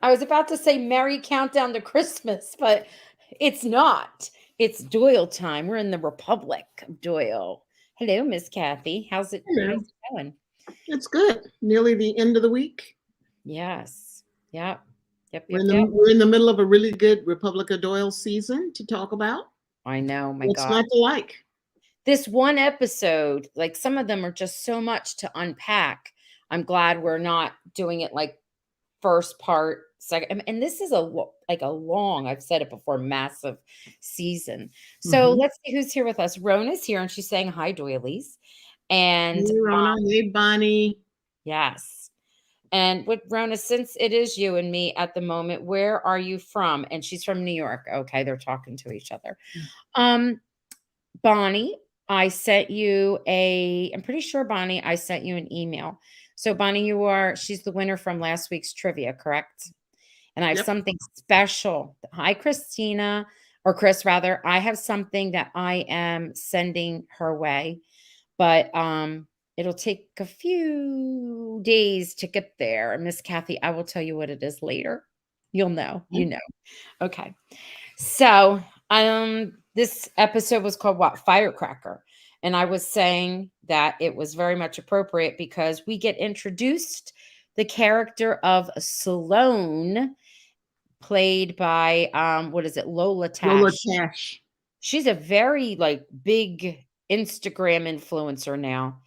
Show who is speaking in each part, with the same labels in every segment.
Speaker 1: I was about to say Merry Countdown to Christmas, but it's not. It's Doyle time. We're in the Republic of Doyle. Hello, Miss Kathy. How's
Speaker 2: Hello.
Speaker 1: it going?
Speaker 2: It's good. Nearly the end of the week.
Speaker 1: Yes. Yep. Yep.
Speaker 2: We're
Speaker 1: Yep.
Speaker 2: in the
Speaker 1: Yep.
Speaker 2: we're in the middle of a really good Republic of Doyle season to talk about.
Speaker 1: I know, my
Speaker 2: What's
Speaker 1: God.
Speaker 2: not to like?
Speaker 1: This one episode, like some of them are just so much to unpack. I'm glad we're not doing it like first part, second, and this is like a long, I've said it before, massive season. So
Speaker 2: Mm-hmm.
Speaker 1: let's see who's here with us. Rona's here and she's saying hi, doilies. And
Speaker 2: Hey, Rona. Hey, Bonnie.
Speaker 1: yes. And with Rona, since it is you and me at the moment, where are you from? And she's from New York. Okay, they're talking to each other. Um, Bonnie, I'm pretty sure, Bonnie, I sent you an email. So, Bonnie, she's the winner from last week's trivia, correct? And I have
Speaker 2: Yep.
Speaker 1: something special. Hi, Christina, or Chris, rather. I have something that I am sending her way, but it'll take a few days to get there. And Miss Kathy, I will tell you what it is later. You'll know, you know. Okay. So, this episode was called what? Firecracker. And I was saying that it was very much appropriate because we get introduced the character of Sloane, played by what is it? Lola
Speaker 2: Lola
Speaker 1: Tash.
Speaker 2: Tash.
Speaker 1: She's a very like big Instagram influencer now.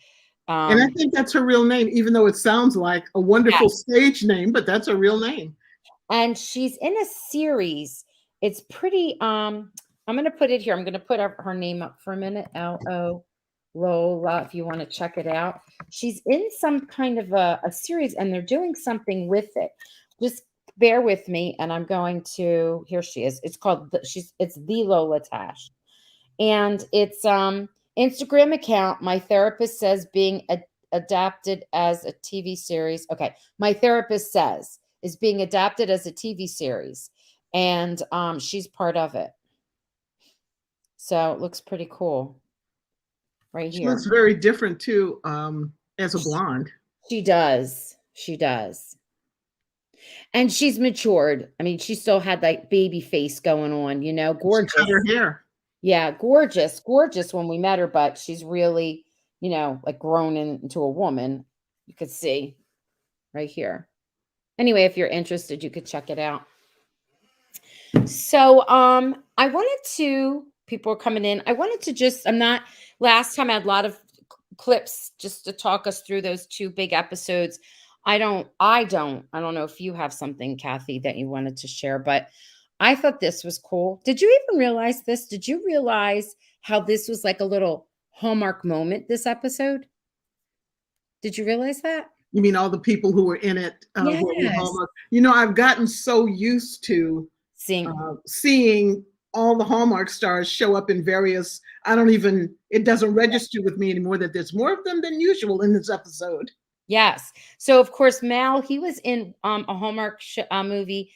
Speaker 2: And I
Speaker 1: Um
Speaker 2: think that's her real name, even though it sounds like a wonderful
Speaker 1: yes.
Speaker 2: stage name, but that's her real name.
Speaker 1: And she's in a series. It's pretty I'm going to put it here. I'm going to put her name up for a minute. Lo Lola, if you want to check it out. She's in some kind of a series and they're doing something with it. Just bear with me and I'm going to, here she is. It's called it's the Lola Tash. And it's Instagram account. My therapist says being adapted as a TV series. Okay, my therapist says is being adapted as a TV series, and she's part of it. So it looks pretty cool right
Speaker 2: She looks
Speaker 1: here.
Speaker 2: very different too, as a blonde.
Speaker 1: She does. She does. And she's matured. I mean, she still had like baby face going on,
Speaker 2: She cut her
Speaker 1: gorgeous.
Speaker 2: hair.
Speaker 1: Yeah, gorgeous, gorgeous when we met her, but she's really, like grown into a woman. You could see right here. Anyway, if you're interested, you could check it out. So, I wanted to people are coming in. I wanted to just I'm not last time I had a lot of clips just to talk us through those two big episodes. I don't know if you have something, Kathy, that you wanted to share, but I thought this was cool. Did you even realize this? Did you realize how this was like a little Hallmark moment this episode? Did you realize that?
Speaker 2: You mean all the people who were in it were
Speaker 1: Yes.
Speaker 2: Hallmark? I've gotten so used to
Speaker 1: Seeing
Speaker 2: seeing all the Hallmark stars show up in various. It doesn't register with me anymore that there's more of them than usual in this episode.
Speaker 1: yes. So of course Mal, he was in a Hallmark movie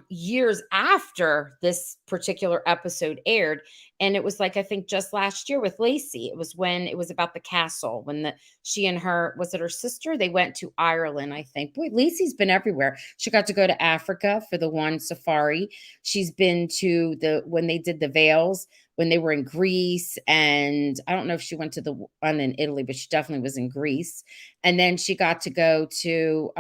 Speaker 1: years after this particular episode aired, and it was like I think just last year with Lacey. It was when it was about the castle, when she and her, was it her sister, they went to Ireland, I think. Boy, Lacey's been everywhere. She got to go to Africa for the one safari. She's been to the when they did the veils, when they were in Greece, and I don't know if she went to the one in Italy, but she definitely was in Greece. And then she got to go to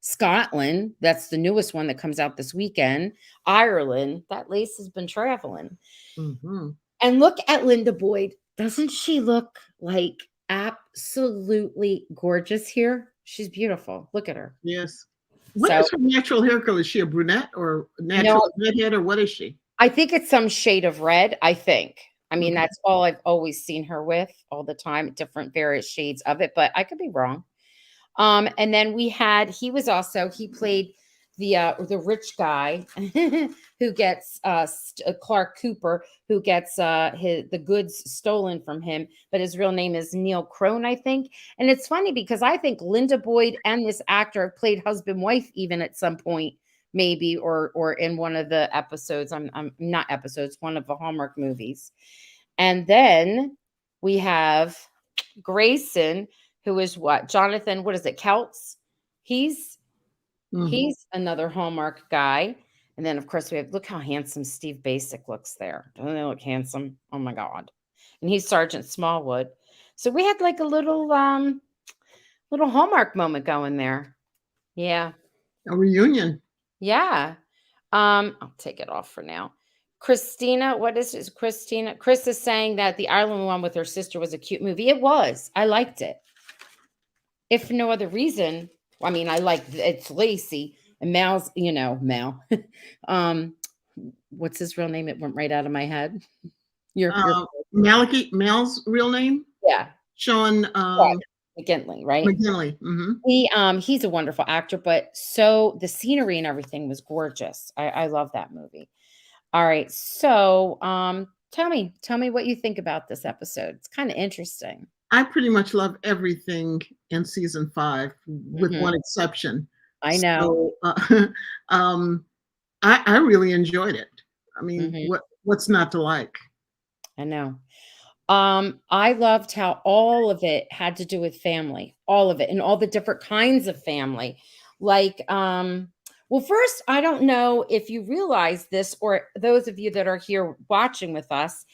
Speaker 1: Scotland. That's the newest one that comes out this weekend. Ireland. That Lace has been traveling.
Speaker 2: Mm-hmm.
Speaker 1: And look at Linda Boyd. Doesn't she look like absolutely gorgeous here? She's beautiful. Look at her.
Speaker 2: Yes. What
Speaker 1: So,
Speaker 2: is her natural hair color? Is she a brunette or
Speaker 1: no,
Speaker 2: natural redhead or what is she?
Speaker 1: I think it's some shade of red, I think. I mean,
Speaker 2: Okay.
Speaker 1: that's all I've always seen her with all the time, different various shades of it, but I could be wrong. And then he played the rich guy who gets Clark Cooper, who gets the goods stolen from him, but his real name is Neil Crone, I think. And it's funny because I think Linda Boyd and this actor have played husband wife even at some point, maybe, or in one of the episodes. I'm not episodes, one of the Hallmark movies. And then we have Grayson, who is what? Jonathan, what is it? Celts? He's
Speaker 2: Mhm.
Speaker 1: He's another Hallmark guy. And then, of course, we have look how handsome Steve Basic looks there. Doesn't he look handsome? Oh my God. And he's Sergeant Smallwood. So we had like a little Hallmark moment going there. Yeah.
Speaker 2: A reunion.
Speaker 1: Yeah. I'll take it off for now. Christina, what is it? Christina? Chris is saying that the Ireland one with her sister was a cute movie. It was. I liked it. If for no other reason, I mean, I like it's Lacey and Mal's, Mal. um, what's his real name? It went right out of my head. Your
Speaker 2: Malachi Mel's real name?
Speaker 1: yeah,
Speaker 2: Sean
Speaker 1: right. McGinley, right?
Speaker 2: McGinley. Mhm.
Speaker 1: He's a wonderful actor, but so the scenery and everything was gorgeous. I love that movie. All right. So tell me what you think about this episode. It's kind of interesting.
Speaker 2: I pretty much love everything in season 5, with
Speaker 1: Hmm.
Speaker 2: one exception.
Speaker 1: I know.
Speaker 2: So, um, I really enjoyed it. I mean,
Speaker 1: Hmm.
Speaker 2: what's not to like?
Speaker 1: I know. I loved how all of it had to do with family, all of it, and all the different kinds of family. Like, well, first, I don't know if you realize this, or those of you that are here watching with us.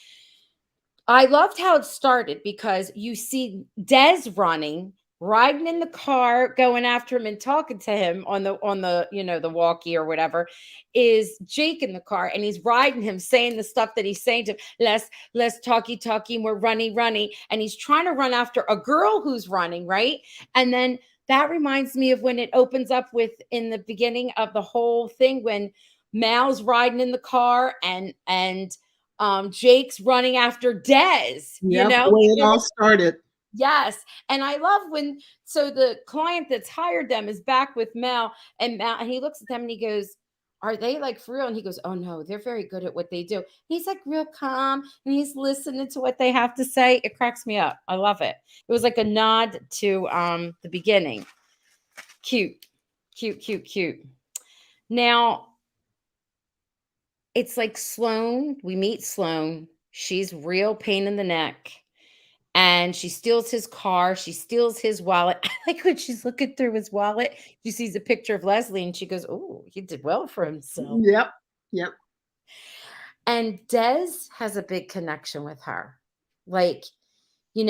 Speaker 1: I loved how it started because you see Des running, riding in the car, going after him and talking to him on the the walkie or whatever. Is Jake in the car and he's riding him, saying the stuff that he's saying to him, less talky, and we're running, and he's trying to run after a girl who's running, right? And then that reminds me of when it opens up with in the beginning of the whole thing when Mal's riding in the car and Jake's running after Dez,
Speaker 2: Yep, the way it
Speaker 1: They're
Speaker 2: all started.
Speaker 1: yes, and I love when so the client that's hired them is back with Mel, and he looks at them and he goes, "Are they like for real?" And he goes, "Oh no, they're very good at what they do." He's like real calm and he's listening to what they have to say. It cracks me up. I love it. It was like a nod to the beginning. Cute, cute. Now it's like Sloane. We meet Sloane. She's real pain in the neck and she steals his car. She steals his wallet. I like when she's looking through his wallet. She sees a picture of Leslie and she goes, "Oh, he did well for himself."
Speaker 2: Yep, yep.
Speaker 1: And Des has a big connection with her. Like, they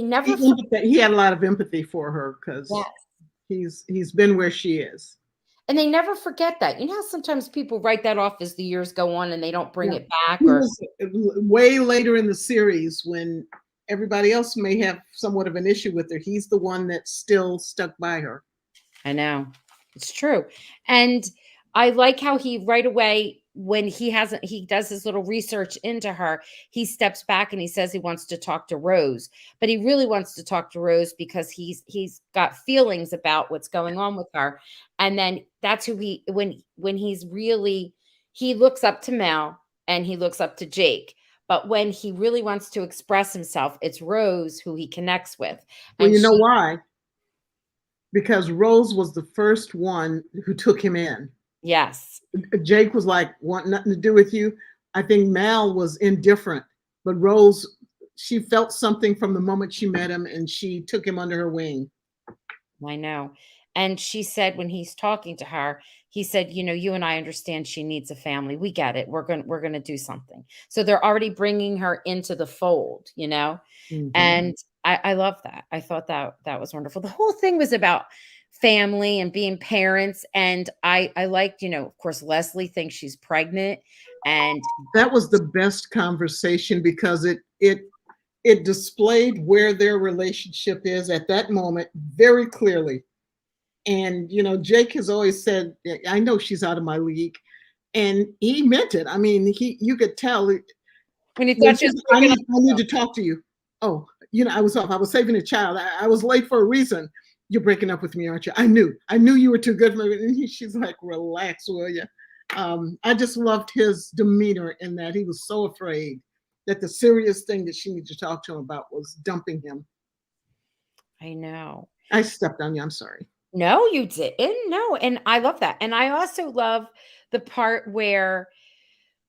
Speaker 1: never forget.
Speaker 2: He had a lot of empathy for her because he's been where she is.
Speaker 1: And they never forget that. You know how sometimes people write that off as the years go on and they don't bring
Speaker 2: Yeah.
Speaker 1: it back
Speaker 2: He
Speaker 1: or
Speaker 2: was way later in the series when everybody else may have somewhat of an issue with her. He's the one that still stuck by her.
Speaker 1: I know. It's true. And I like how he right away when he does his little research into her, he steps back and he says he wants to talk to Rose. But he really wants to talk to Rose because he's got feelings about what's going on with her. And then that's who he when he's really he looks up to Mel and he looks up to Jake. But when he really wants to express himself, it's Rose who he connects with.
Speaker 2: Well,
Speaker 1: And
Speaker 2: you know
Speaker 1: she
Speaker 2: why? Because Rose was the first one who took him in.
Speaker 1: yes.
Speaker 2: Jake was like, want nothing to do with you. I think Mal was indifferent, but Rose, she felt something from the moment she met him and she took him under her wing.
Speaker 1: I know. And she said when he's talking to her, he said, "You and I understand she needs a family. We get it. We're going to do something." So they're already bringing her into the fold.
Speaker 2: Mhm.
Speaker 1: And I love that. I thought that was wonderful. The whole thing was about family and being parents and I liked, of course Leslie thinks she's pregnant and
Speaker 2: That was the best conversation because it displayed where their relationship is at that moment very clearly. And Jake has always said, I know she's out of my league. And he meant it. I mean, you could tell
Speaker 1: when you
Speaker 2: when
Speaker 1: thought she
Speaker 2: she
Speaker 1: was
Speaker 2: said,
Speaker 1: breaking up.
Speaker 2: I need to talk to you. Oh, I was off. I was saving a child. I was late for a reason. You're breaking up with me, aren't you? I knew you were too good for me. And she's like, relax, will you? I just loved his demeanor in that he was so afraid that the serious thing that she needed to talk to him about was dumping him.
Speaker 1: I know.
Speaker 2: I stepped on you. I'm sorry.
Speaker 1: No, you didn't. No, and I love that. And I also love the part where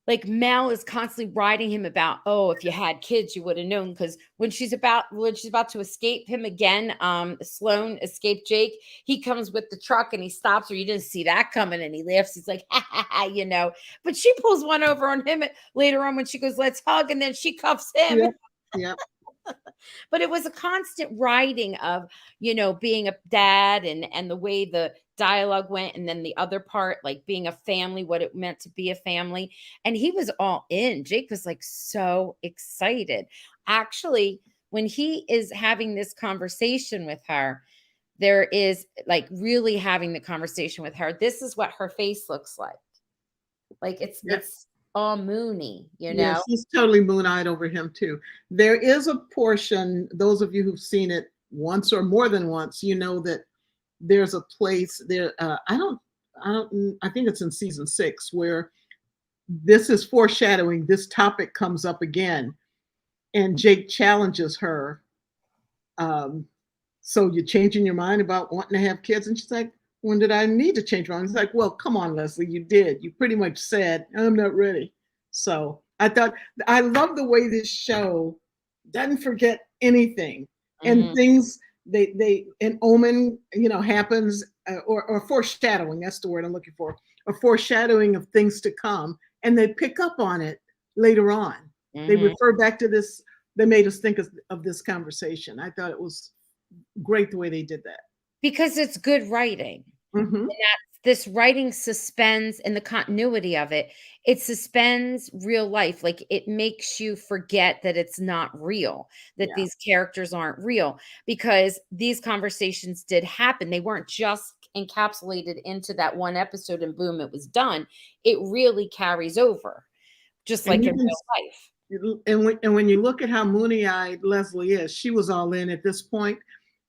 Speaker 1: like Mel is constantly writing him about, oh, if you had kids, you would have known. Because when she's about to escape him again, Sloane escaped Jake. He comes with the truck and he stops her. You didn't see that coming, and he laughs. He's like, ha ha ha, you know. But she pulls one over on him later on when she goes, let's hug, and then she cuffs him.
Speaker 2: Yep. Yep.
Speaker 1: But it was a constant writing of, being a dad, and the way the dialogue went, and then the other part, like being a family, what it meant to be a family. And he was all in. Jake was like so excited. Actually, when he is having this conversation with her, there is like really having the conversation with her. This is what her face looks like. Like
Speaker 2: Yep.
Speaker 1: it's all moony, you
Speaker 2: Yeah,
Speaker 1: know?
Speaker 2: she's totally moon-eyed over him too. There is a portion, those of you who've seen it once or more than once, you know that there's a place there. I think it's in season 6 where this is foreshadowing. This topic comes up again, and Jake challenges her. Um, so you're changing your mind about wanting to have kids? And she's like, when did I need to change my mind? He's like, well, come on, Leslie, you did. You pretty much said, I'm not ready. So I love the way this show doesn't forget anything, and
Speaker 1: Mhm.
Speaker 2: things they an omen, happens, or foreshadowing. That's the word I'm looking for. A foreshadowing of things to come, and they pick up on it later on. They
Speaker 1: Mhm.
Speaker 2: refer back to this. They made us think of this conversation. I thought it was great the way they did that.
Speaker 1: Because it's good writing.
Speaker 2: Hmm.
Speaker 1: And that's this writing suspends and the continuity of it, it suspends real life. Like, it makes you forget that it's not real, that
Speaker 2: Yeah.
Speaker 1: these characters aren't real, because these conversations did happen. They weren't just encapsulated into that one episode and boom, it was done. It really carries over, just
Speaker 2: And
Speaker 1: like
Speaker 2: you
Speaker 1: in
Speaker 2: can
Speaker 1: real life.
Speaker 2: and when you look at how moony-eyed Leslie is, she was all in at this point.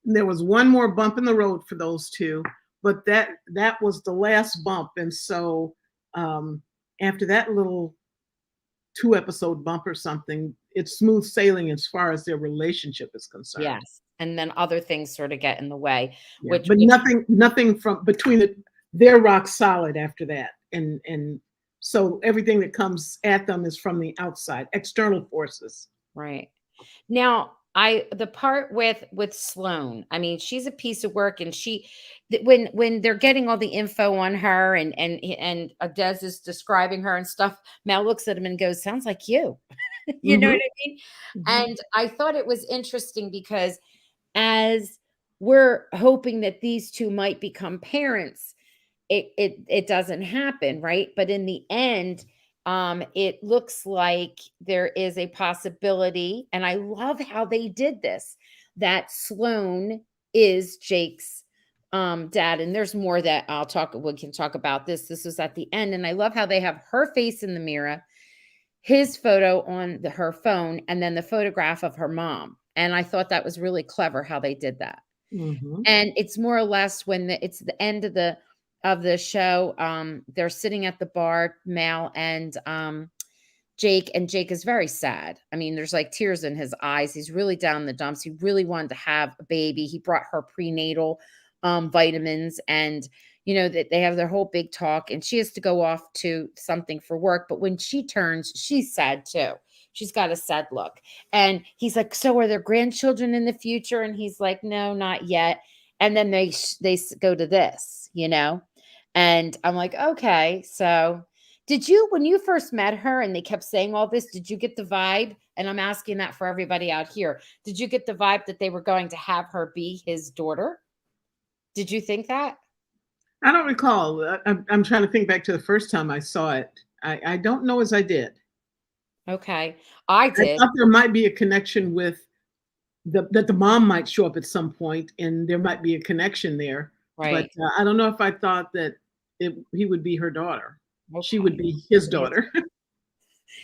Speaker 2: There was one more bump in the road for those two, but that was the last bump. And so um, after that little 2-episode bump or something, it's smooth sailing as far as their relationship is concerned.
Speaker 1: Yes. And then other things sort of get in the way,
Speaker 2: Yeah,
Speaker 1: which
Speaker 2: but nothing from between they're rock solid after that, and so everything that comes at them is from the outside, external forces.
Speaker 1: right. Now, I the part with Sloane, I mean, she's a piece of work, and when they're getting all the info on her, and Des is describing her and stuff, Mel looks at him and goes, "Sounds like you." You know what
Speaker 2: Hmm.
Speaker 1: I mean?
Speaker 2: Hmm.
Speaker 1: And I thought it was interesting because as we're hoping that these two might become parents, it doesn't happen, right? But in the end, it looks like there is a possibility, and I love how they did this, that Sloane is Jake's dad. And there's more that we can talk about. This was at the end, and I love how they have her face in the mirror, his photo on her phone, and then the photograph of her mom. And I thought that was really clever how they did that.
Speaker 2: Hmm.
Speaker 1: And it's more or less when it's the end of the show, they're sitting at the bar, Mal and Jake, and Jake is very sad. I mean, there's like tears in his eyes. He's really down in the dumps. He really wanted to have a baby. He brought her prenatal vitamins, and that they have their whole big talk, and she has to go off to something for work. But when she turns, she's sad too. She's got a sad look. And he's like, "So are there grandchildren in the future?" And he's like, "No, not yet." And then they go to this. And I'm like, "Okay, so did you, when you first met her and they kept saying all this, did you get the vibe?" And I'm asking that for everybody out here. Did you get the vibe that they were going to have her be his daughter? Did you think that?
Speaker 2: I don't recall. I'm trying to think back to the first time I saw it. I don't know as I did.
Speaker 1: Okay. I
Speaker 2: I
Speaker 1: did.
Speaker 2: thought there might be a connection with that the mom might show up at some point, and there might be a connection there. But
Speaker 1: Right.
Speaker 2: I don't know if I thought that he would be her daughter. She would
Speaker 1: Okay.
Speaker 2: be his daughter.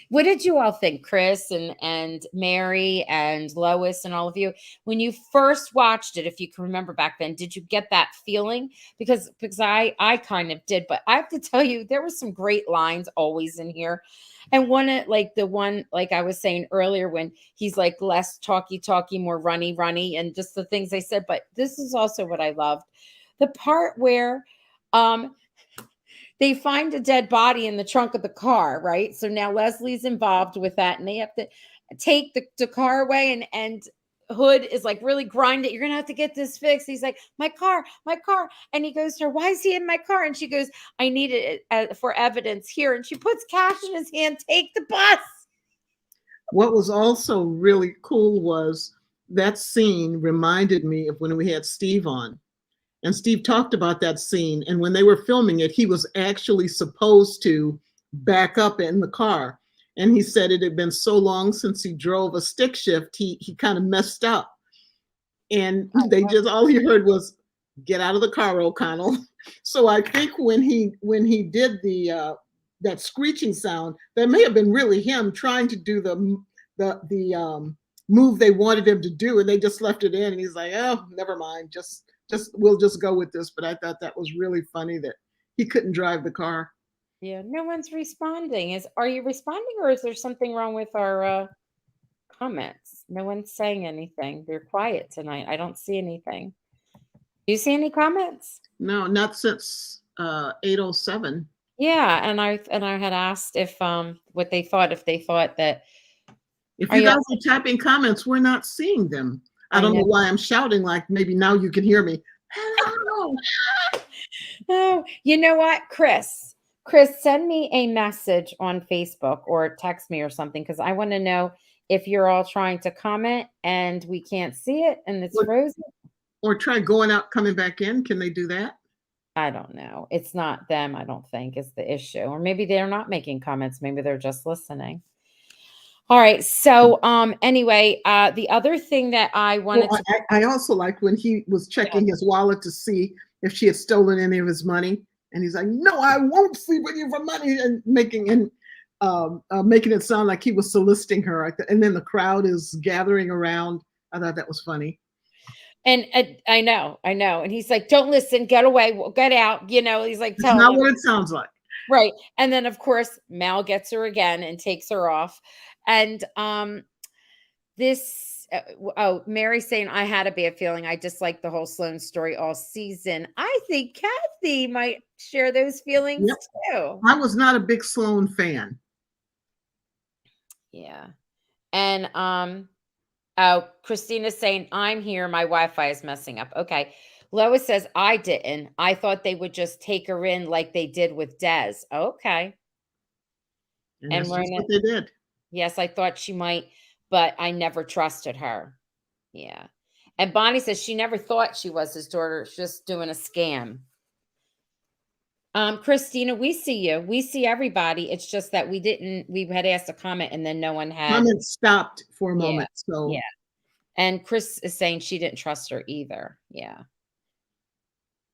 Speaker 1: What did you all think, Chris and Mary and Lois and all of you, when you first watched it? If you can remember back then, did you get that feeling? Because I kind of did, but I have to tell you, there were some great lines always in here. And like the one, like I was saying earlier, when he's like less talky, more runny, and just the things they said. But this is also what I loved, the part where um they find a dead body in the trunk of the car, right? So now Leslie's involved with that, and they have to take the car away, and Hood is like really grinding. You're gonna have to get this fixed. He's like, my car, my car. And he goes to her, why is he in my car? And she goes, I need it for evidence here. And she puts cash in his hand, take the bus.
Speaker 2: What was also really cool was that scene reminded me of when we had Steve on. And Steve talked about that scene. And when they were filming it, he was actually supposed to back up in the car. And he said it had been so long since he drove a stick shift, he kind of messed up. And they just, all he heard was, get out of the car, O'Connell. So I think when he did the that screeching sound, that may have been really him trying to do the move they wanted him to do, and they just left it in. And he's like, oh, never mind, just we'll just go with this. But I thought that was really funny that he couldn't drive the car.
Speaker 1: Yeah, no one's responding. Are you responding, or is there something wrong with our comments? No one's saying anything. They're quiet tonight. I don't see anything. Do you see any comments?
Speaker 2: No, not since 8:07.
Speaker 1: Yeah, and I had asked if what they thought, if they thought that.
Speaker 2: If you guys are typing comments, we're not seeing them. I don't know why I'm shouting, like maybe now you can hear me. Hello.
Speaker 1: Oh, you know what, Chris, send me a message on Facebook or text me or something, because I want to know if you're all trying to comment and we can't see it and it's frozen.
Speaker 2: Or try going out, coming back in. Can they do that?
Speaker 1: I don't know. It's not them, I don't think, is the issue. Or maybe they're not making comments. Maybe they're just listening. All right. So anyway, the other thing that I wanted
Speaker 2: I also liked when he was checking his wallet to see if she had stolen any of his money. And he's like, no, I won't sleep with you for money, and making it sound like he was soliciting her. And then the crowd is gathering around. I thought that was funny.
Speaker 1: And I know. And he's like, don't listen, get away, get out. You know, he's like,
Speaker 2: tell not what it sounds like.
Speaker 1: Right. And then, of course, Mal gets her again and takes her off. And Mary's saying, I had a bad feeling. I disliked the whole Sloan story all season. I think Kathy might share those feelings too.
Speaker 2: I was not a big Sloan fan.
Speaker 1: Yeah. And Christina's saying, I'm here. My Wi-Fi is messing up. Okay. Lois says, I didn't. I thought they would just take her in like they did with Des. Okay.
Speaker 2: And that's just what they did.
Speaker 1: Yes, I thought she might, but I never trusted her. Yeah. And Bonnie says she never thought she was his daughter, just doing a scam. Christina, we see you. We see everybody. It's just that we had asked a comment and then no one had.
Speaker 2: Comment stopped for a moment. So
Speaker 1: yeah. And Chris is saying she didn't trust her either. Yeah.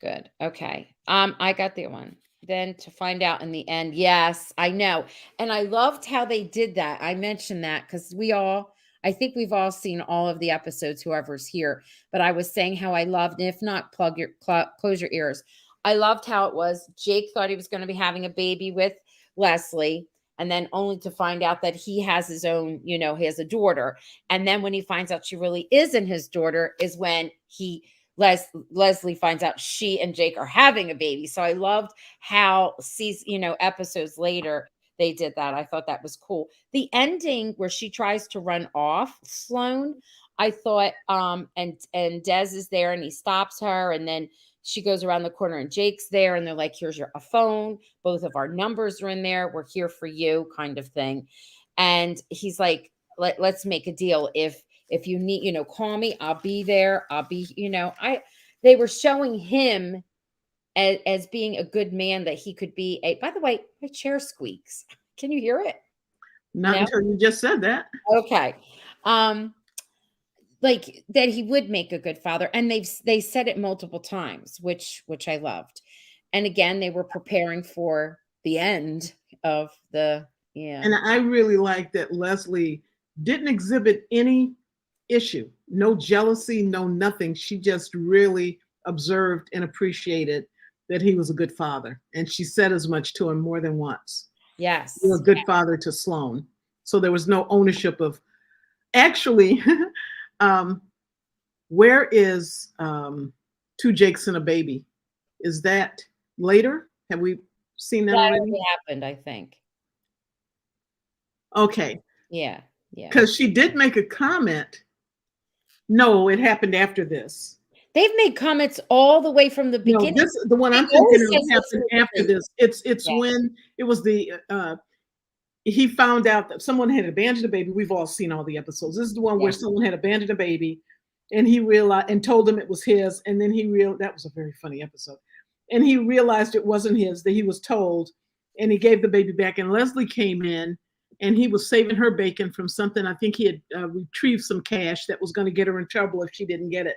Speaker 1: Good. Okay. I got the one. Then to find out in the end, yes, I know. And I loved how they did that. I mentioned that because I think we've all seen all of the episodes, whoever's here. But I was saying how I loved, and if not, close your ears. I loved how it was. Jake thought he was going to be having a baby with Leslie, and then only to find out that he has his own, he has a daughter. And then when he finds out she really isn't his daughter is when Leslie finds out she and Jake are having a baby. So I loved how episodes later they did that. I thought that was cool. The ending where she tries to run off Sloan, I thought, and Des is there and he stops her, and then she goes around the corner and Jake's there and they're like, here's a phone. Both of our numbers are in there. We're here for you, kind of thing. And he's like, let's make a deal. If you need, call me, I'll be there. I'll be, they were showing him as being a good man, that he could be by the way, my chair squeaks. Can you hear it?
Speaker 2: Not until you just said that.
Speaker 1: Okay. Like that he would make a good father. And they said it multiple times, which I loved. And again, they were preparing for the end of the,
Speaker 2: And I really like that Leslie didn't exhibit any issue, no jealousy, no nothing. She just really observed and appreciated that he was a good father. And she said as much to him more than once.
Speaker 1: Yes.
Speaker 2: He was a good father to Sloan. So there was no ownership of, actually, where is Two Jakes and a Baby? Is that later? Have we seen that
Speaker 1: That
Speaker 2: already?
Speaker 1: already happened, I think.
Speaker 2: Okay,
Speaker 1: Yeah, yeah.
Speaker 2: because she did make a comment. No, it happened after this.
Speaker 1: They've made comments all the way from the
Speaker 2: No,
Speaker 1: beginning.
Speaker 2: this the one
Speaker 1: She
Speaker 2: I'm thinking
Speaker 1: always
Speaker 2: of
Speaker 1: says this
Speaker 2: happened
Speaker 1: from the
Speaker 2: after
Speaker 1: beginning.
Speaker 2: this. It's
Speaker 1: Yeah,
Speaker 2: when it was the he found out that someone had abandoned a baby. We've all seen all the episodes. This is the one
Speaker 1: yeah.
Speaker 2: where someone had abandoned a baby, and he realized and told him it was his, and then he realized that was a very funny episode. And he realized it wasn't his, that he was told, and he gave the baby back. And Leslie came in, and he was saving her bacon from something. I think he had retrieved some cash that was going to get her in trouble if she didn't get it.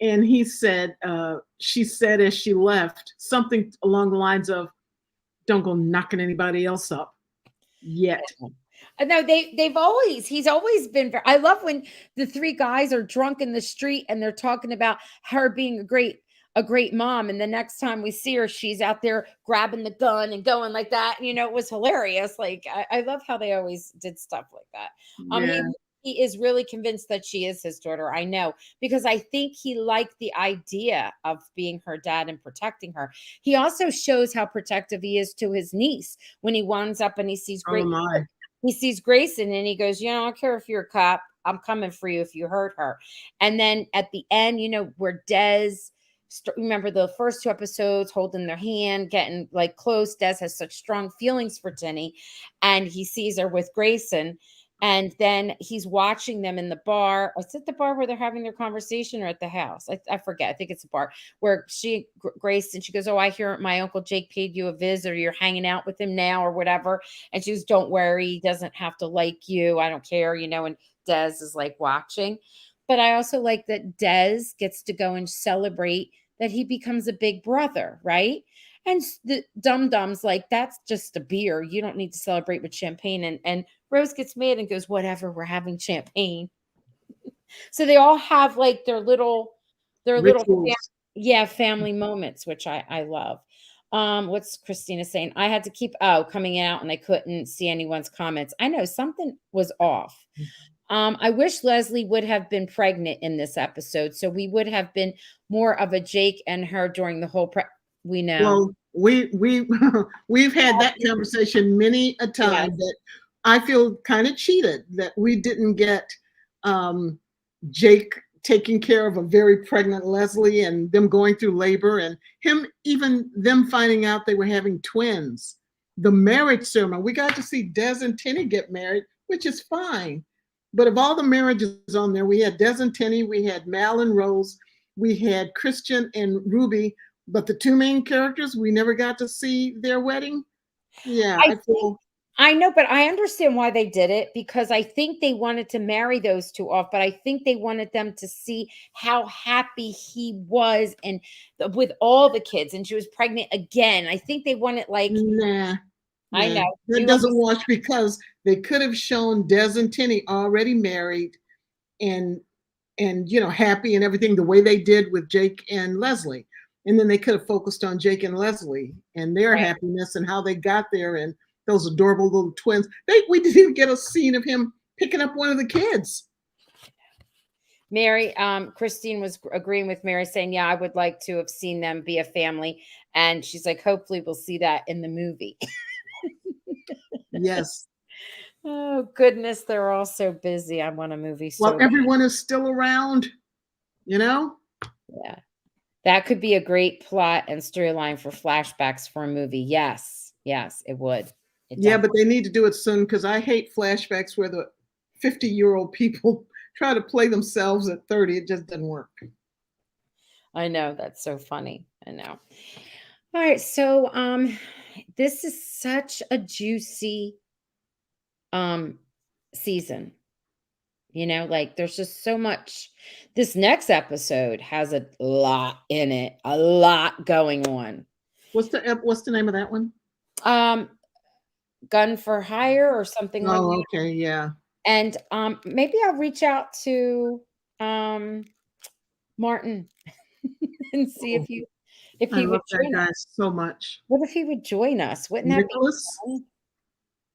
Speaker 2: And he said, she said as she left something along the lines of, "Don't go knocking anybody else up yet."
Speaker 1: No, he's always been I love when the three guys are drunk in the street and they're talking about her being a great mom, and the next time we see her she's out there grabbing the gun and going like that. It was hilarious. Like I love how they always did stuff like that.
Speaker 2: Yeah.
Speaker 1: He is really convinced that she is his daughter. I know, because I think he liked the idea of being her dad and protecting her. He also shows how protective he is to his niece when he winds up and
Speaker 2: Oh my.
Speaker 1: he sees Grayson and he goes, I don't care if you're a cop. I'm coming for you if you hurt her. And then at the end, where remember the first two episodes, holding their hand, getting like close. Des has such strong feelings for Tinny, and he sees her with Grayson. And then he's watching them in the bar. Is it the bar where they're having their conversation, or at the house? I forget. I think it's a bar where Grace, and she goes, "Oh, I hear my Uncle Jake paid you a visit, or you're hanging out with him now, or whatever." And she goes, "Don't worry, he doesn't have to like you. I don't care, And Des is like watching. But I also like that Des gets to go and celebrate that he becomes a big brother, right? And the dum dums like, that's just a beer. You don't need to celebrate with champagne. And Rose gets mad and goes, whatever, we're having champagne. So they all have like their little
Speaker 2: Rituals.
Speaker 1: yeah, family moments, which I love. What's Christina saying? I had to keep coming out and I couldn't see anyone's comments. I know something was off. I wish Leslie would have been pregnant in this episode, so we would have been more of a Jake and her during the whole we know.
Speaker 2: Well, we we've had that conversation many a time
Speaker 1: Yes.
Speaker 2: that I feel kind of cheated that we didn't get um, Jake taking care of a very pregnant Leslie and them going through labor and him even them finding out they were having twins. The marriage ceremony, we got to see Des and Tenny get married, which is fine. But of all the marriages on there, we had Des and Tenny, we had Mal and Rose, we had Christian and Ruby, but the two main characters, we never got to see their wedding. Yeah,
Speaker 1: I
Speaker 2: I
Speaker 1: think
Speaker 2: feel
Speaker 1: I know, but I understand why they did it, because I think they wanted to marry those two off, but I think they wanted them to see how happy he was and with all the kids, and she was pregnant again. I think they wanted like
Speaker 2: nah,
Speaker 1: I
Speaker 2: nah.
Speaker 1: know. Do
Speaker 2: That
Speaker 1: you
Speaker 2: doesn't
Speaker 1: understand?
Speaker 2: wash because they could have shown Des and Tenny already married and happy and everything the way they did with Jake and Leslie. And then they could have focused on Jake and Leslie and their
Speaker 1: Right.
Speaker 2: happiness and how they got there and those adorable little twins. We didn't even get a scene of him picking up one of the kids.
Speaker 1: Mary, Christine was agreeing with Mary, saying, "Yeah, I would like to have seen them be a family." And she's like, "Hopefully, we'll see that in the movie."
Speaker 2: Yes.
Speaker 1: Oh goodness, they're all so busy. I want a movie
Speaker 2: While
Speaker 1: so bad.
Speaker 2: everyone is still around, you know?
Speaker 1: Yeah, that could be a great plot and storyline for flashbacks for a movie. Yes, yes, it would. It
Speaker 2: Yeah,
Speaker 1: definitely.
Speaker 2: but they need to do it soon because I hate flashbacks where the 50-year-old people try to play themselves at 30. It just doesn't work.
Speaker 1: I know, that's so funny. I know. All right, so this is such a juicy um season. Like there's just so much. This next episode has a lot in it, a lot going on.
Speaker 2: What's the name of that one?
Speaker 1: Um Gun for Hire or something like
Speaker 2: Oh,
Speaker 1: that.
Speaker 2: okay, yeah.
Speaker 1: And maybe I'll reach out to um Martin and see
Speaker 2: Oh,
Speaker 1: if
Speaker 2: I
Speaker 1: he would
Speaker 2: love that
Speaker 1: join
Speaker 2: guy
Speaker 1: us.
Speaker 2: so much.
Speaker 1: What if he would join us? Wouldn't that be
Speaker 2: Nicholas,
Speaker 1: fun?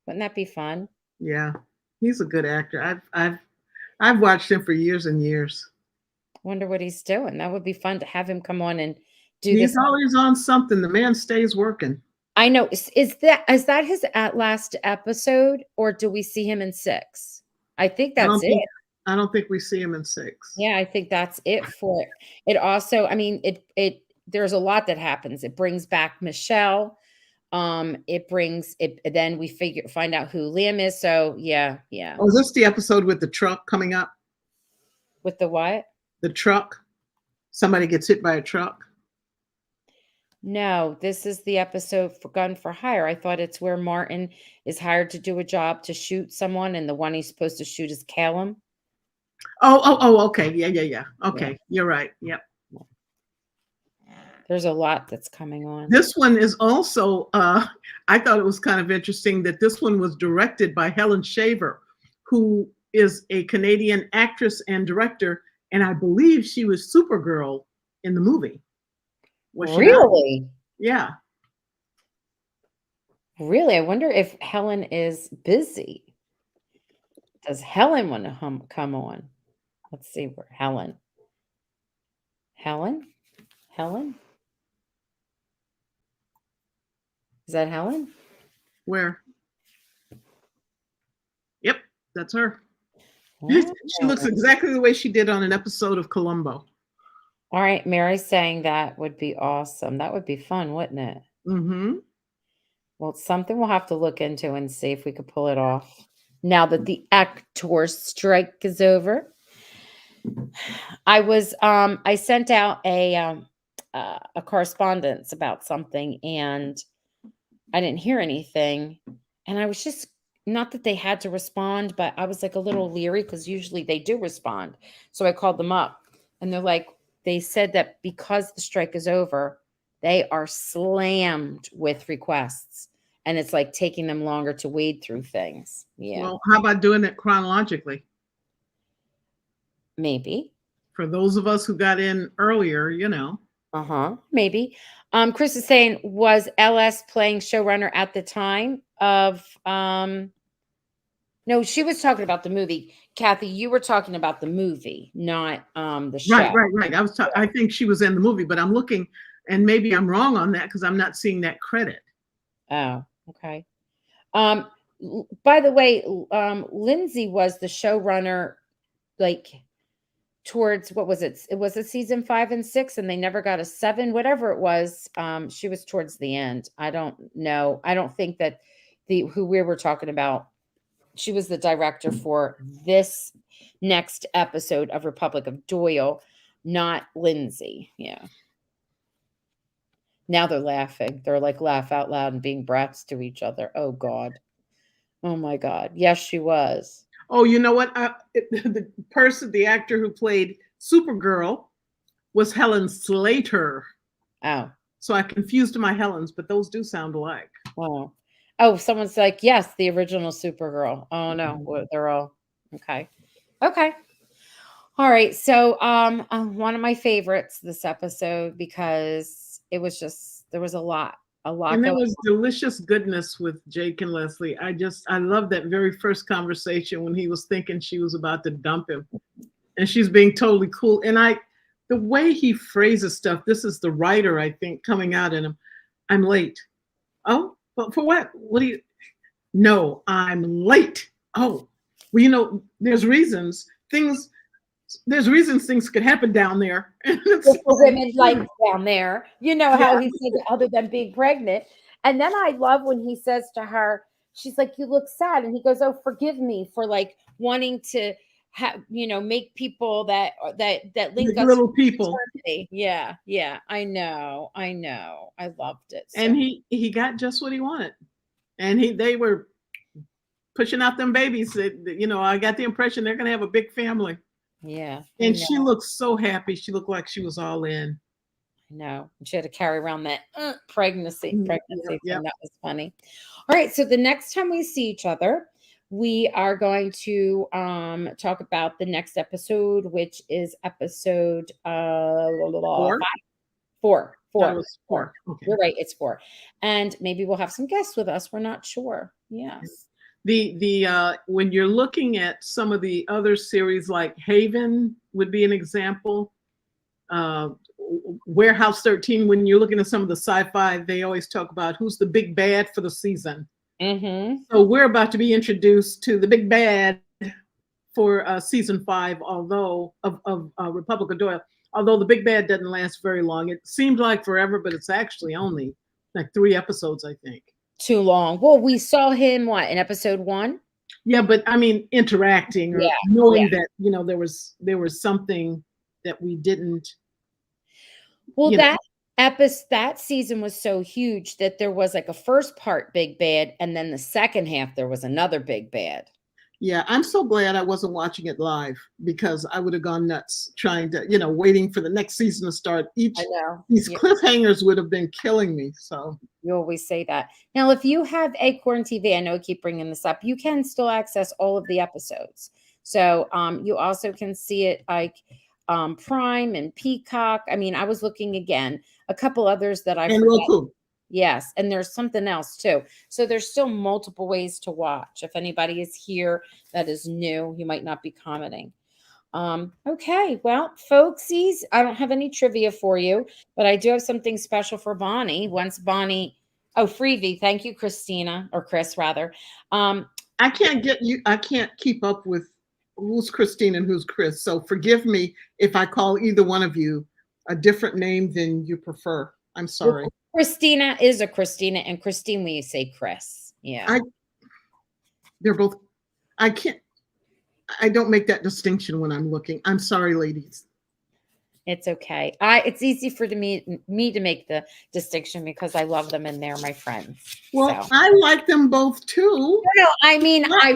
Speaker 1: Wouldn't that be fun?
Speaker 2: yeah, he's a good actor. I've watched him for years and years.
Speaker 1: Wonder what he's doing. That would be fun to have him come on and do
Speaker 2: He's
Speaker 1: this.
Speaker 2: always on something. The man stays working.
Speaker 1: I know. Is that his at last episode, or do we see him in 6? I think
Speaker 2: I
Speaker 1: that's
Speaker 2: don't
Speaker 1: it.
Speaker 2: think I don't think we see him in 6.
Speaker 1: Yeah, I think that's it for it. It also, I mean, it there's a lot that happens. It brings back Michelle. It brings it, then we find out who Liam is. So yeah, yeah.
Speaker 2: Oh, is this the episode with the truck coming up?
Speaker 1: With the what?
Speaker 2: The truck. Somebody gets hit by a truck.
Speaker 1: No, this is the episode for Gun for Hire. I thought it's where Martin is hired to do a job to shoot someone, and the one he's supposed to shoot is Callum.
Speaker 2: Oh, okay. Yeah, yeah, yeah.
Speaker 1: Yeah.
Speaker 2: Okay. You're right. Yep.
Speaker 1: There's a lot that's coming on.
Speaker 2: This one is also, I thought it was kind of interesting that this one was directed by Helen Shaver, who is a Canadian actress and director. And I believe she was Supergirl in the movie. Was she not?
Speaker 1: Really?
Speaker 2: Yeah.
Speaker 1: Really? I wonder if Helen is busy. Does Helen want to come on? Let's see where Helen. Helen? Helen? Is that Helen?
Speaker 2: Where? Yep, that's her.
Speaker 1: Oh.
Speaker 2: She looks exactly the way she did on an episode of Columbo.
Speaker 1: All right, Mary's saying that would be awesome. That would be fun, wouldn't it?
Speaker 2: Mm-hmm.
Speaker 1: Well, it's something we'll have to look into and see if we could pull it off. Now that the actor strike is over, I sent out a correspondence about something, and I didn't hear anything, and I was just, not that they had to respond, but I was like a little leery because usually they do respond. So I called them up, and they're like, they said that because the strike is over, they are slammed with requests, and it's like taking them longer to wade through things. Yeah,
Speaker 2: Well, how about doing it chronologically?
Speaker 1: maybe.
Speaker 2: For those of us who got in earlier, you know.
Speaker 1: Maybe. Chris is saying, was LS playing showrunner at the time of no, she was talking about the movie. Kathy, you were talking about the movie, not the show.
Speaker 2: Right. I think she was in the movie, but I'm looking, and maybe I'm wrong on that because I'm not seeing that credit.
Speaker 1: Oh, okay. By the way, Lindsay was the showrunner, like towards, what was it? It was a season 5 and 6, and they never got a 7, whatever it was. She was towards the end. I don't know. I don't think that who we were talking about, she was the director for this next episode of Republic of Doyle, not Lindsay. Yeah. Now they're laughing. They're like laugh out loud and being brats to each other. Oh God. Oh my God. Yes, she was.
Speaker 2: Oh, you know what? The actor who played Supergirl was Helen Slater.
Speaker 1: Oh.
Speaker 2: So I confused my Helens, but those do sound alike.
Speaker 1: Oh. Oh, someone's like, yes, the original Supergirl. Oh no, they're all okay. Okay. All right. So one of my favorites this episode, because it was just, there was a lot
Speaker 2: And there was delicious goodness with Jake and Leslie. I love that very first conversation when he was thinking she was about to dump him and she's being totally cool. And the way he phrases stuff, this is the writer, I think, coming out in him. I'm late. Oh, but for what? What do you? No, I'm late. Oh, well, you know, there's reasons things could happen down there.
Speaker 1: Women's life down there. You know how he said it, other than being pregnant. And then I love when he says to her, she's like, you look sad. And he goes, oh, forgive me for like wanting to have, make people that link us
Speaker 2: little people.
Speaker 1: Yeah. I know. I loved it.
Speaker 2: So. And he got just what he wanted. And they were pushing out them babies. I got the impression they're going to have a big family.
Speaker 1: Yeah.
Speaker 2: And she looked so happy. She looked like she was all in.
Speaker 1: I know. She had to carry around that pregnancy. Yep. And that was funny. All right. So the next time we see each other, we are going to talk about the next episode, which is episode 4. 4. Okay. You're right. It's 4. And maybe we'll have some guests with us. We're not sure. Yes.
Speaker 2: When you're looking at some of the other series, like Haven would be an example. Warehouse 13, when you're looking at some of the sci-fi, they always talk about who's the big bad for the season.
Speaker 1: Mm-hmm.
Speaker 2: So we're about to be introduced to the big bad for season 5, although of Republic of Doyle. Although the big bad doesn't last very long. It seems like forever, but it's actually only like 3 episodes, I think.
Speaker 1: Too long. Well, we saw him what in episode 1?
Speaker 2: Yeah, but I mean, interacting or
Speaker 1: Yeah,
Speaker 2: knowing
Speaker 1: yeah.
Speaker 2: that there was something that we didn't,
Speaker 1: Well,
Speaker 2: you know.
Speaker 1: that season was so huge that there was like a first part big bad, and then the second half there was another big bad.
Speaker 2: Yeah, I'm so glad I wasn't watching it live because I would have gone nuts trying to, waiting for the next season to start.
Speaker 1: I know.
Speaker 2: These
Speaker 1: Yeah,
Speaker 2: cliffhangers would have been killing me. So
Speaker 1: you always say that. Now, if you have Acorn TV, I know I keep bringing this up, you can still access all of the episodes. So you also can see it like Prime and Peacock. I mean, I was looking again, a couple others that I
Speaker 2: and
Speaker 1: forget.
Speaker 2: Roku.
Speaker 1: Yes, and there's something else too. So there's still multiple ways to watch. If anybody is here that is new, you might not be commenting. Okay, well, folksies, I don't have any trivia for you, but I do have something special for Bonnie. Once Bonnie, oh, Freebie, thank you, Christina, or Chris rather.
Speaker 2: I can't keep up with who's Christine and who's Chris. So forgive me if I call either one of you a different name than you prefer. I'm sorry.
Speaker 1: Christina is a Christina, and Christine, we say Chris. Yeah.
Speaker 2: They're both, I don't make that distinction when I'm looking. I'm sorry, ladies.
Speaker 1: It's okay. It's easy for me to make the distinction because I love them and they're my friends.
Speaker 2: Well,
Speaker 1: So.
Speaker 2: I like them both too.
Speaker 1: No, I mean, I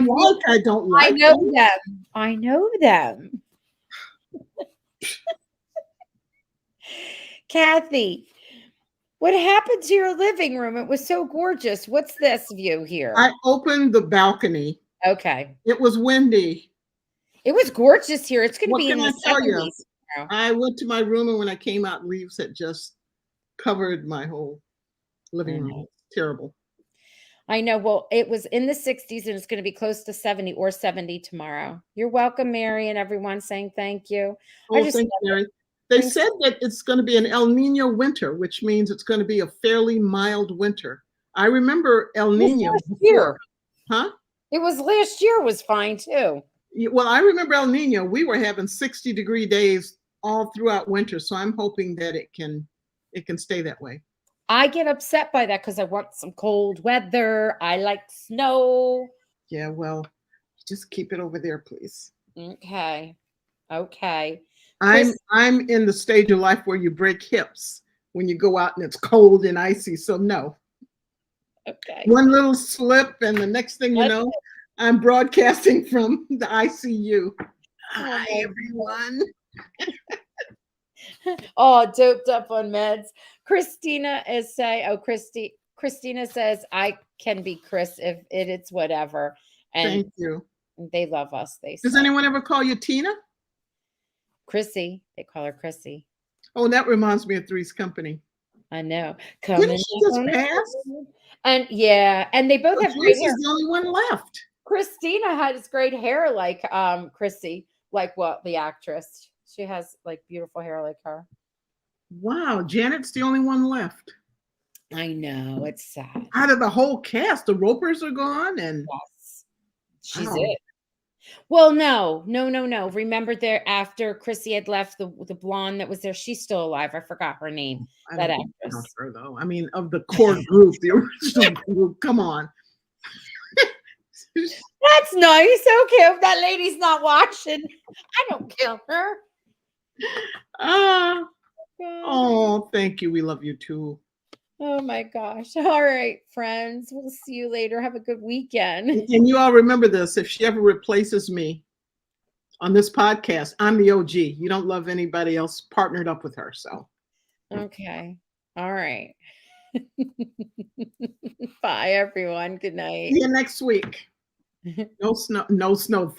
Speaker 2: don't like
Speaker 1: I know
Speaker 2: them.
Speaker 1: I know them. Kathy, what happened to your living room? It was so gorgeous. What's this view here?
Speaker 2: I opened the balcony.
Speaker 1: Okay.
Speaker 2: It was windy.
Speaker 1: It was gorgeous here. It's going to
Speaker 2: What
Speaker 1: be in
Speaker 2: can I
Speaker 1: the
Speaker 2: tell you?
Speaker 1: 70s.
Speaker 2: I went to my room, and when I came out, leaves had just covered my whole living room. Terrible.
Speaker 1: I know. Well, it was in the 60s, and it's going to be close to 70 or 70 tomorrow. You're welcome, Mary, and everyone saying thank you.
Speaker 2: Oh, thank you, Mary. They said that it's going to be an El Nino winter, which means it's going to be a fairly mild winter. I remember El Nino
Speaker 1: before.
Speaker 2: Huh?
Speaker 1: It was last year was fine too.
Speaker 2: Well, I remember El Nino. We were having 60-degree days all throughout winter, so I'm hoping that it can stay that way.
Speaker 1: I get upset by that because I want some cold weather. I like snow.
Speaker 2: Yeah, well, just keep it over there, please.
Speaker 1: Okay. Okay.
Speaker 2: I'm in the stage of life where you break hips when you go out and it's cold and icy, so no.
Speaker 1: Okay.
Speaker 2: One little slip and the next thing you know, I'm broadcasting from the ICU. Hi, everyone.
Speaker 1: Oh, doped up on meds. Christina says I can be Chris if it's whatever. And
Speaker 2: thank you.
Speaker 1: They love us.
Speaker 2: Does anyone ever call you Tina?
Speaker 1: Chrissy. They call her Chrissy.
Speaker 2: Oh, that reminds me of Three's Company.
Speaker 1: I know.
Speaker 2: Didn't she just pass?
Speaker 1: And yeah, and they both have great hair.
Speaker 2: She's the only one left.
Speaker 1: Christina has great hair like Chrissy, like what the actress. She has like beautiful hair like her.
Speaker 2: Wow, Janet's the only one left.
Speaker 1: I know, it's sad.
Speaker 2: Out of the whole cast, the Ropers are gone, and
Speaker 1: yes, she's it. Well, no. Remember there after Chrissy had left, the blonde that was there, she's still alive. I forgot her name. That actress.
Speaker 2: Her, though. I mean, of the core group, the original group. Come on.
Speaker 1: That's nice. Okay, if that lady's not watching, I don't kill her.
Speaker 2: Oh, thank you. We love you too.
Speaker 1: Oh my gosh. All right, friends. We'll see you later. Have a good weekend.
Speaker 2: And you all remember this. If she ever replaces me on this podcast, I'm the OG. You don't love anybody else partnered up with her. So.
Speaker 1: Okay. All right. Bye, everyone. Good night.
Speaker 2: See you next week. No snow.